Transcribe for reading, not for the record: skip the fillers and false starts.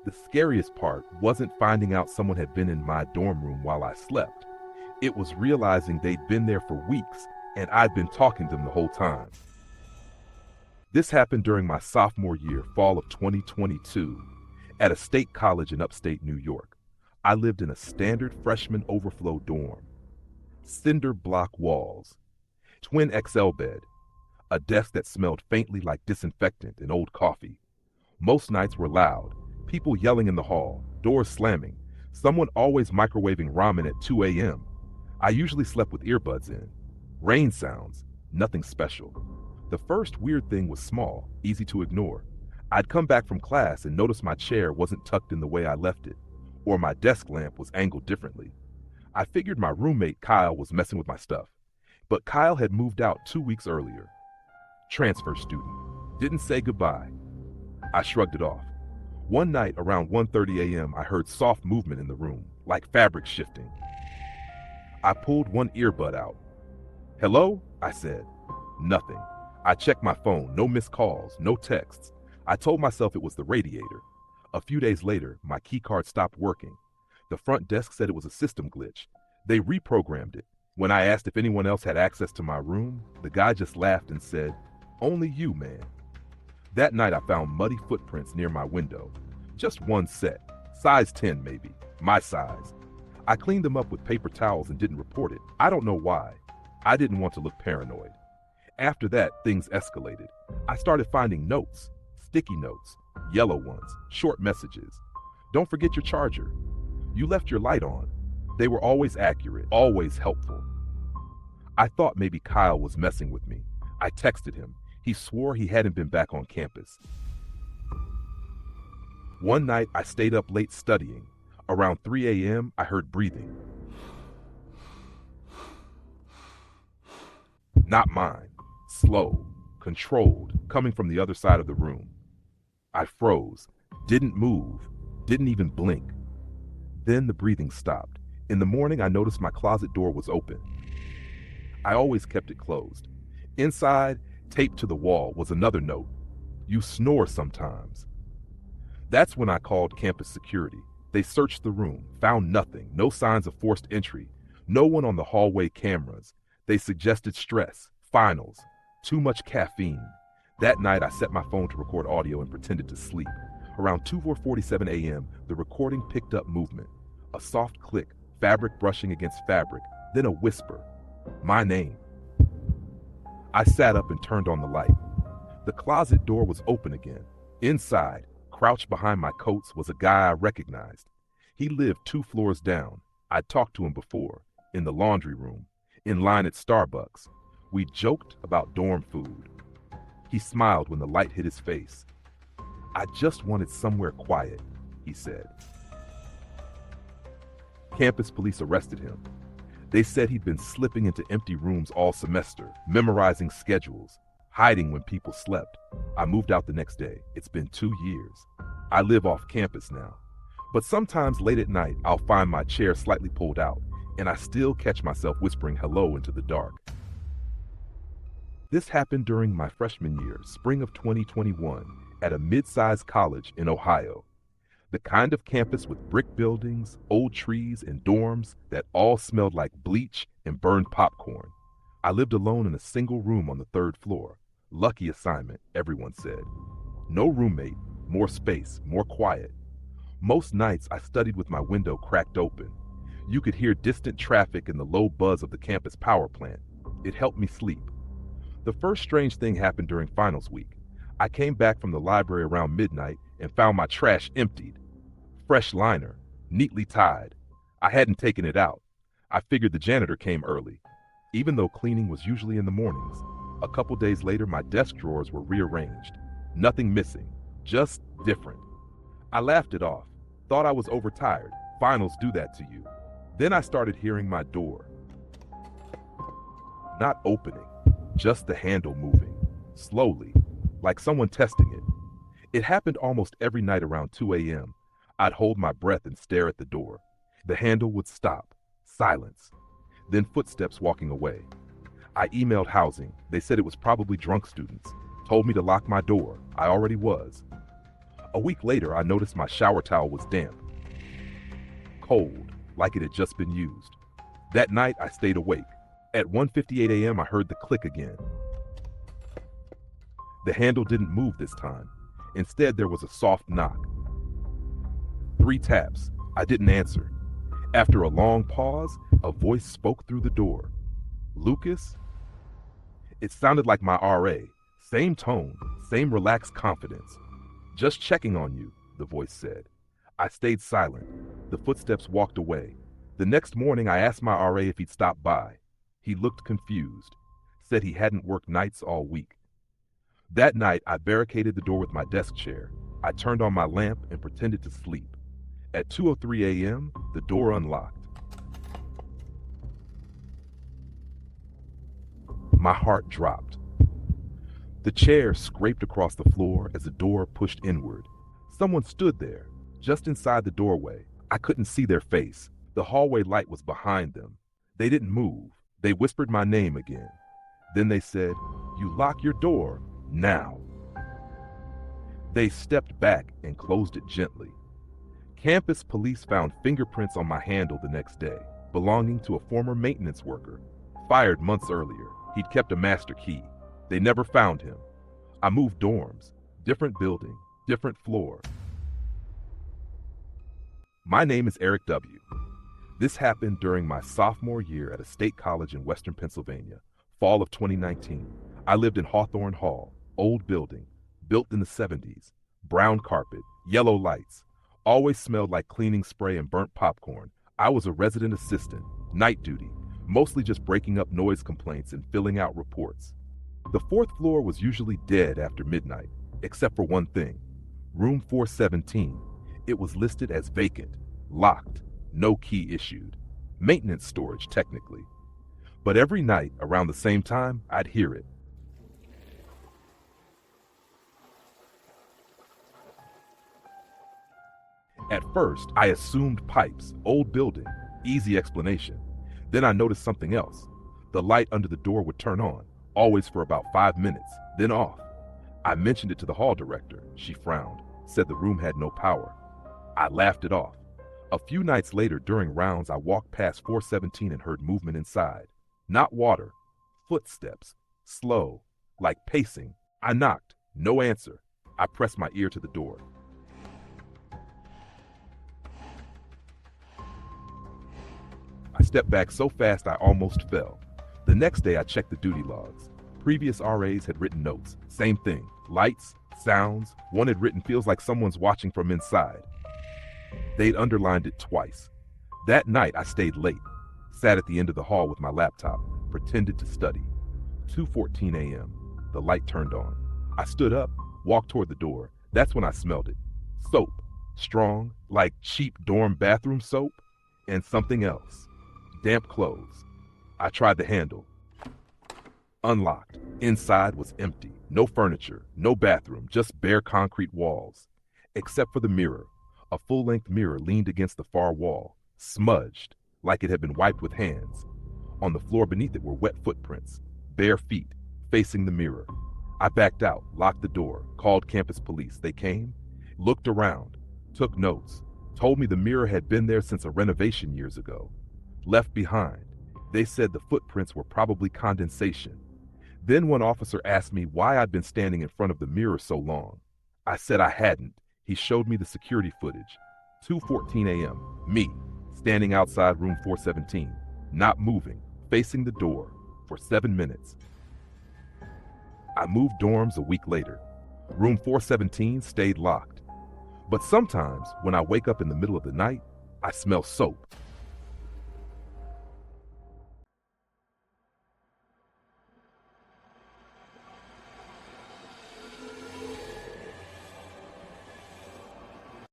The scariest part wasn't finding out someone had been in my dorm room while I slept. It was realizing they'd been there for weeks and I'd been talking to them the whole time. This happened during my sophomore year, fall of 2022, at a state college in upstate New York. I lived in a standard freshman overflow dorm. Cinder block walls, twin XL bed, a desk that smelled faintly like disinfectant and old coffee. Most nights were loud, people yelling in the hall, doors slamming, someone always microwaving ramen at 2 a.m. I usually slept with earbuds in. Rain sounds, nothing special. The first weird thing was small, easy to ignore. I'd come back from class and notice my chair wasn't tucked in the way I left it, or my desk lamp was angled differently. I figured my roommate Kyle was messing with my stuff, but Kyle had moved out 2 weeks earlier. Transfer student. Didn't say goodbye. I shrugged it off. One night around 1:30 a.m. I heard soft movement in the room, like fabric shifting. I pulled one earbud out. "Hello?" I said. Nothing. I checked my phone, no missed calls, no texts. I told myself it was the radiator. A few days later, my keycard stopped working. The front desk said it was a system glitch. They reprogrammed it. When I asked if anyone else had access to my room, the guy just laughed and said, "Only you, man." That night I found muddy footprints near my window. Just one set, size 10 maybe, my size. I cleaned them up with paper towels and didn't report it. I don't know why. I didn't want to look paranoid. After that, things escalated. I started finding notes, sticky notes, yellow ones, short messages. "Don't forget your charger. You left your light on." They were always accurate, always helpful. I thought maybe Kyle was messing with me. I texted him. He swore he hadn't been back on campus. One night, I stayed up late studying. Around 3 a.m., I heard breathing. Not mine. Slow, controlled, coming from the other side of the room. I froze, didn't move, didn't even blink. Then the breathing stopped. In the morning, I noticed my closet door was open. I always kept it closed. Inside, taped to the wall, was another note. "You snore sometimes." That's when I called campus security. They searched the room, found nothing, no signs of forced entry, no one on the hallway cameras. They suggested stress, finals, too much caffeine. That night, I set my phone to record audio and pretended to sleep. Around 2:47 a.m., the recording picked up movement. A soft click, fabric brushing against fabric, then a whisper. My name. I sat up and turned on the light. The closet door was open again. Inside, crouched behind my coats, was a guy I recognized. He lived 2 floors down. I'd talked to him before, in the laundry room, in line at Starbucks. We joked about dorm food. He smiled when the light hit his face. "I just wanted somewhere quiet," he said. Campus police arrested him. They said he'd been slipping into empty rooms all semester, memorizing schedules, hiding when people slept. I moved out the next day. It's been 2 years. I live off campus now. But sometimes late at night, I'll find my chair slightly pulled out, and I still catch myself whispering hello into the dark. This happened during my freshman year, spring of 2021, at a mid-sized college in Ohio. The kind of campus with brick buildings, old trees, and dorms that all smelled like bleach and burned popcorn. I lived alone in a single room on the 3rd floor. Lucky assignment, everyone said. No roommate, more space, more quiet. Most nights I studied with my window cracked open. You could hear distant traffic and the low buzz of the campus power plant. It helped me sleep. The first strange thing happened during finals week. I came back from the library around midnight and found my trash emptied. Fresh liner, neatly tied. I hadn't taken it out. I figured the janitor came early, even though cleaning was usually in the mornings. A couple days later, my desk drawers were rearranged. Nothing missing, just different. I laughed it off, thought I was overtired. Finals do that to you. Then I started hearing my door. Not opening, just the handle moving, slowly, like someone testing it. It happened almost every night around 2 a.m. I'd hold my breath and stare at the door. The handle would stop, silence, then footsteps walking away. I emailed housing. They said it was probably drunk students. Told me to lock my door. I already was. A week later, I noticed my shower towel was damp, cold, like it had just been used. That night, I stayed awake. At 1:58 a.m., I heard the click again. The handle didn't move this time. Instead, there was a soft knock. 3 taps. I didn't answer. After a long pause, a voice spoke through the door. "Lucas?" It sounded like my RA. Same tone, same relaxed confidence. "Just checking on you," the voice said. I stayed silent. The footsteps walked away. The next morning, I asked my RA if he'd stop by. He looked confused, said he hadn't worked nights all week. That night, I barricaded the door with my desk chair. I turned on my lamp and pretended to sleep. At 2:03 a.m., the door unlocked. My heart dropped. The chair scraped across the floor as the door pushed inward. Someone stood there, just inside the doorway. I couldn't see their face. The hallway light was behind them. They didn't move. They whispered my name again. Then they said, "You lock your door now." They stepped back and closed it gently. Campus police found fingerprints on my handle the next day, belonging to a former maintenance worker, fired months earlier. He'd kept a master key. They never found him. I moved dorms, different building, different floor. My name is Eric W. This happened during my sophomore year at a state college in Western Pennsylvania, fall of 2019. I lived in Hawthorne Hall, old building, built in the 70s, brown carpet, yellow lights, always smelled like cleaning spray and burnt popcorn. I was a resident assistant, night duty, mostly just breaking up noise complaints and filling out reports. The 4th floor was usually dead after midnight, except for one thing. Room 417. It was listed as vacant, locked, no key issued. Maintenance storage, technically. But every night, around the same time, I'd hear it. At first, I assumed pipes, old building, easy explanation. Then I noticed something else. The light under the door would turn on, always for about 5 minutes, then off. I mentioned it to the hall director. She frowned, said the room had no power. I laughed it off. A few nights later, during rounds, I walked past 417 and heard movement inside. Not water, footsteps, slow, like pacing. I knocked, no answer. I pressed my ear to the door. I stepped back so fast I almost fell. The next day I checked the duty logs. Previous RAs had written notes. Same thing. Lights, sounds. One had written, "Feels like someone's watching from inside." They'd underlined it twice. That night I stayed late. Sat at the end of the hall with my laptop. Pretended to study. 2:14 a.m. The light turned on. I stood up, walked toward the door. That's when I smelled it. Soap. Strong, like cheap dorm bathroom soap. And something else. Damp clothes. I tried the handle. Unlocked. Inside was empty. No furniture, no bathroom, just bare concrete walls. Except for the mirror. A full-length mirror leaned against the far wall, smudged, like it had been wiped with hands. On the floor beneath it were wet footprints, bare feet, facing the mirror. I backed out, locked the door, called campus police. They came, looked around, took notes, told me the mirror had been there since a renovation years ago. Left behind. They said the footprints were probably condensation. Then one officer asked me why I'd been standing in front of the mirror so long. I said I hadn't. He showed me the security footage. 2:14 a.m. Me, standing outside room 417, not moving, facing the door, for 7 minutes. I moved dorms a week later. Room 417 stayed locked. But sometimes, when I wake up in the middle of the night, I smell soap.